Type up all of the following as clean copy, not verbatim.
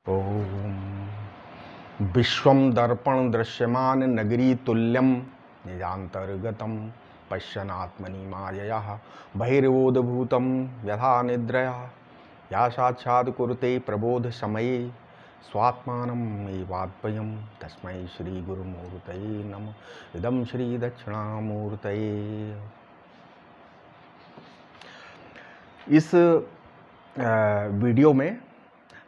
ओम विश्वं दर्पण दृश्यमान नगरी तुल्यं निजान्तर्गतं पश्यन्नात्मनि मायया बहिर्बोधभूतं यथा निद्रया या साक्षात् कुरुते प्रबोध समये स्वात्मानम् एवाद्वयं तस्मै श्री गुरुमूर्तये नमः। इदं श्री दक्षिणामूर्तये। इस वीडियो में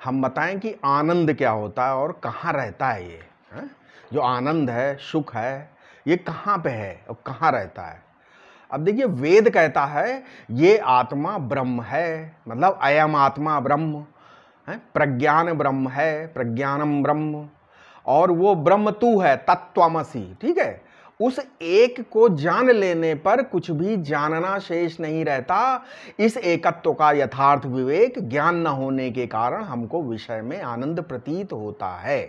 हम बताएं कि आनंद क्या होता है और कहाँ रहता है ये जो आनंद है, सुख है, ये कहाँ पे है और कहाँ रहता है। अब देखिए, वेद कहता है ये आत्मा ब्रह्म है, मतलब अयम आत्मा ब्रह्म है, प्रज्ञान ब्रह्म है, प्रज्ञानम ब्रह्म, और वो ब्रह्म तू है, तत्त्वमसि। ठीक है, उस एक को जान लेने पर कुछ भी जानना शेष नहीं रहता। इस एकत्व का यथार्थ विवेक ज्ञान न होने के कारण हमको विषय में आनंद प्रतीत होता है।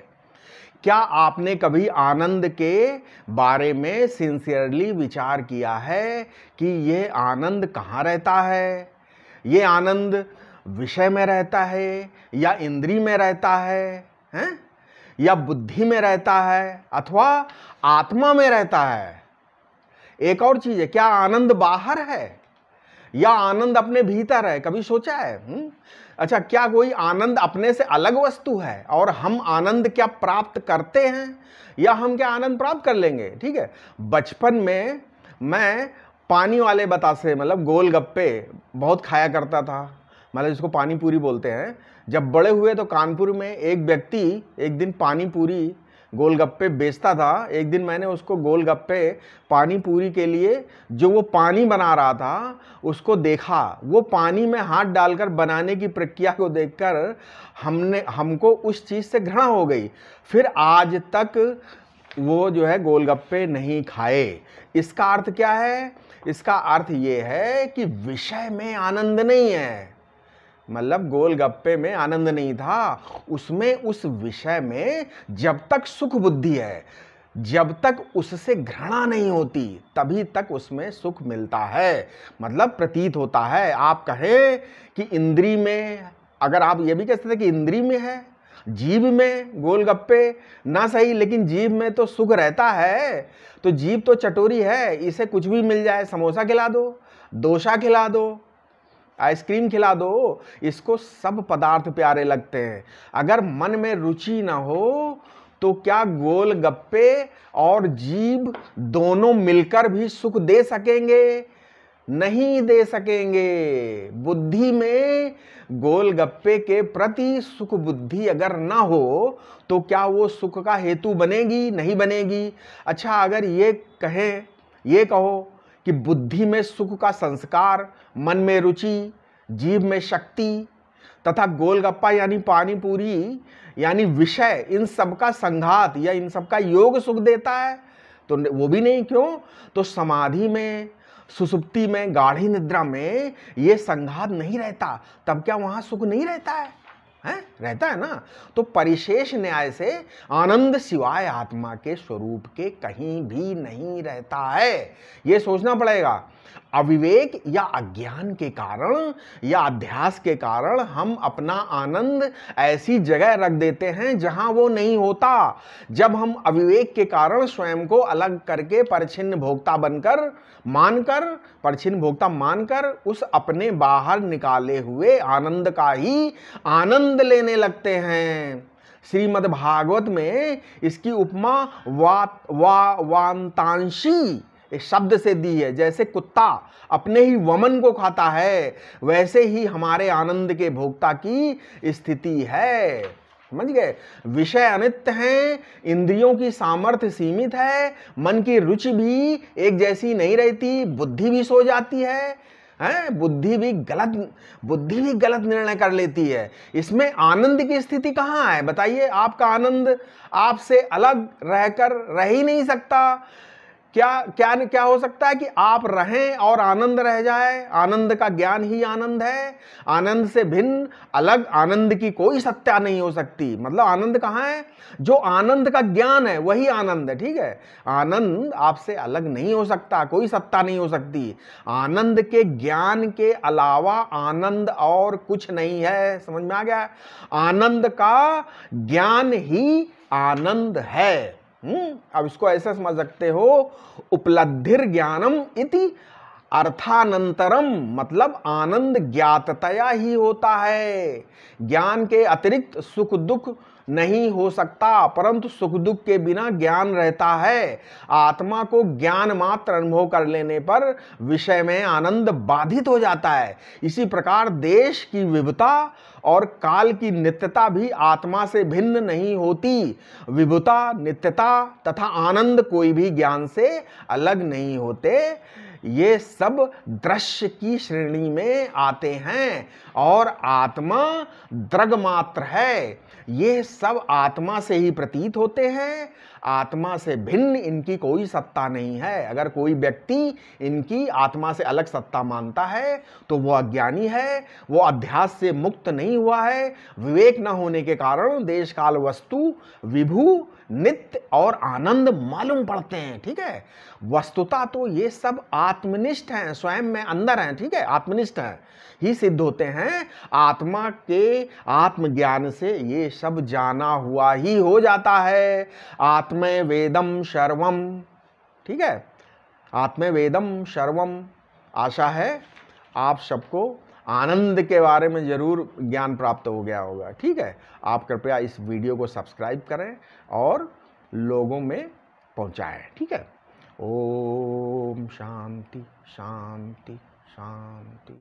क्या आपने कभी आनंद के बारे में सिंसियरली विचार किया है कि ये आनंद कहाँ रहता है? ये आनंद विषय में रहता है या इंद्रिय में रहता है, हैं? या बुद्धि में रहता है अथवा आत्मा में रहता है? एक और चीज है, क्या आनंद बाहर है या आनंद अपने भीतर है? कभी सोचा है? अच्छा, क्या कोई आनंद अपने से अलग वस्तु है और हम आनंद क्या प्राप्त करते हैं या हम क्या आनंद प्राप्त कर लेंगे? ठीक है, बचपन में मैं पानी वाले बतासे, मतलब गोलगप्पे बहुत खाया करता था, मतलब जिसको पानी पूरी बोलते हैं। जब बड़े हुए तो कानपुर में एक व्यक्ति एक दिन पानी पूरी गोलगप्पे बेचता था। एक दिन मैंने उसको गोलगप्पे पानी पूरी के लिए जो वो पानी बना रहा था उसको देखा। वो पानी में हाथ डालकर बनाने की प्रक्रिया को देखकर हमको उस चीज़ से घृणा हो गई। फिर आज तक वो जो है गोलगप्पे नहीं खाए। इसका अर्थ क्या है? इसका अर्थ ये है कि विषय में आनंद नहीं है, मतलब गोलगप्पे में आनंद नहीं था, उसमें उस विषय में जब तक सुख बुद्धि है, जब तक उससे घृणा नहीं होती, तभी तक उसमें सुख मिलता है, मतलब प्रतीत होता है। आप कहें कि इंद्रिय में, अगर आप ये भी कह सकते कि इंद्रिय में है, जीभ में गोलगप्पे ना सही, लेकिन जीभ में तो सुख रहता है। तो जीभ तो चटोरी है, इसे कुछ भी मिल जाए, समोसा खिला दो, डोसा खिला दो, आइसक्रीम खिला दो, इसको सब पदार्थ प्यारे लगते हैं। अगर मन में रुचि ना हो तो क्या गोलगप्पे और जीभ दोनों मिलकर भी सुख दे सकेंगे? नहीं दे सकेंगे। बुद्धि में गोलगप्पे के प्रति सुख बुद्धि अगर ना हो तो क्या वो सुख का हेतु बनेगी? नहीं बनेगी। अच्छा, अगर ये कहो कि बुद्धि में सुख का संस्कार, मन में रुचि, जीभ में शक्ति तथा गोलगप्पा यानी पानी पूरी यानी विषय, इन सब का संघात या इन सब का योग सुख देता है, तो वो भी नहीं। क्यों? तो समाधि में, सुसुप्ति में, गाढ़ी निद्रा में ये संघात नहीं रहता, तब क्या वहां सुख नहीं रहता है? रहता है ना। तो परिशेष न्याय से आनंद सिवाय आत्मा के स्वरूप के कहीं भी नहीं रहता है। ये सोचना पड़ेगा। अविवेक या अज्ञान के कारण या अध्यास के कारण हम अपना आनंद ऐसी जगह रख देते हैं जहां वो नहीं होता। जब हम अविवेक के कारण स्वयं को अलग करके परछिन्न भोक्ता मानकर उस अपने बाहर निकाले हुए आनंद का ही आनंद लेने लगते हैं। श्रीमद् भागवत में इसकी उपमा वांतांशी इस शब्द से दी है। जैसे कुत्ता अपने ही वमन को खाता है, वैसे ही हमारे आनंद के भोक्ता की स्थिति है। समझ गए? विषय अनित्य हैं, इंद्रियों की सामर्थ्य सीमित है, मन की रुचि भी एक जैसी नहीं रहती, बुद्धि भी सो जाती है, बुद्धि भी गलत निर्णय कर लेती है। इसमें आनंद की स्थिति कहाँ है? बताइए। आपका आनंद आपसे अलग रहकर रह ही नहीं सकता। क्या क्या क्या हो सकता है कि आप रहें और आनंद रह जाए। आनंद का ज्ञान ही आनंद है। आनंद से भिन्न अलग आनंद की कोई सत्ता नहीं हो सकती। मतलब आनंद कहाँ है? जो आनंद का ज्ञान है वही आनंद है। ठीक है, आनंद आपसे अलग नहीं हो सकता, कोई सत्ता नहीं हो सकती। आनंद के ज्ञान के अलावा आनंद और कुछ नहीं है। समझ में आ गया? आनंद का ज्ञान ही आनंद है। अब इसको ऐसा समझ सकते हो, उपलब्धिर ज्ञानम इति अर्थानंतरम, मतलब आनंद ज्ञाततया ही होता है। ज्ञान के अतिरिक्त सुख दुख नहीं हो सकता, परंतु सुख दुख के बिना ज्ञान रहता है। आत्मा को ज्ञान मात्र अनुभव कर लेने पर विषय में आनंद बाधित हो जाता है। इसी प्रकार देश की विविधता और काल की नित्यता भी आत्मा से भिन्न नहीं होती। विविधता, नित्यता तथा आनंद कोई भी ज्ञान से अलग नहीं होते। ये सब दृश्य की श्रेणी में आते हैं और आत्मा दृग मात्र है। ये सब आत्मा से ही प्रतीत होते हैं। आत्मा से भिन्न इनकी कोई सत्ता नहीं है। अगर कोई व्यक्ति इनकी आत्मा से अलग सत्ता मानता है तो वह अज्ञानी है, वो अध्यास से मुक्त नहीं हुआ है। विवेक न होने के कारण देश काल वस्तु विभु, नित्य और आनंद मालूम पड़ते हैं। ठीक है, वस्तुतः तो ये सब आत्मनिष्ठ हैं, स्वयं में अंदर हैं। ठीक है, आत्मनिष्ठ हैं ही सिद्ध होते हैं। आत्मा के आत्मज्ञान से ये सब जाना हुआ ही हो जाता है। आत्मे वेदम सर्वम। ठीक है, आत्मे वेदम सर्वम। आशा है आप सबको आनंद के बारे में जरूर ज्ञान प्राप्त हो गया होगा। ठीक है, आप कृपया इस वीडियो को सब्सक्राइब करें और लोगों में पहुंचाएं। ठीक है, ओम शांति शांति शांति।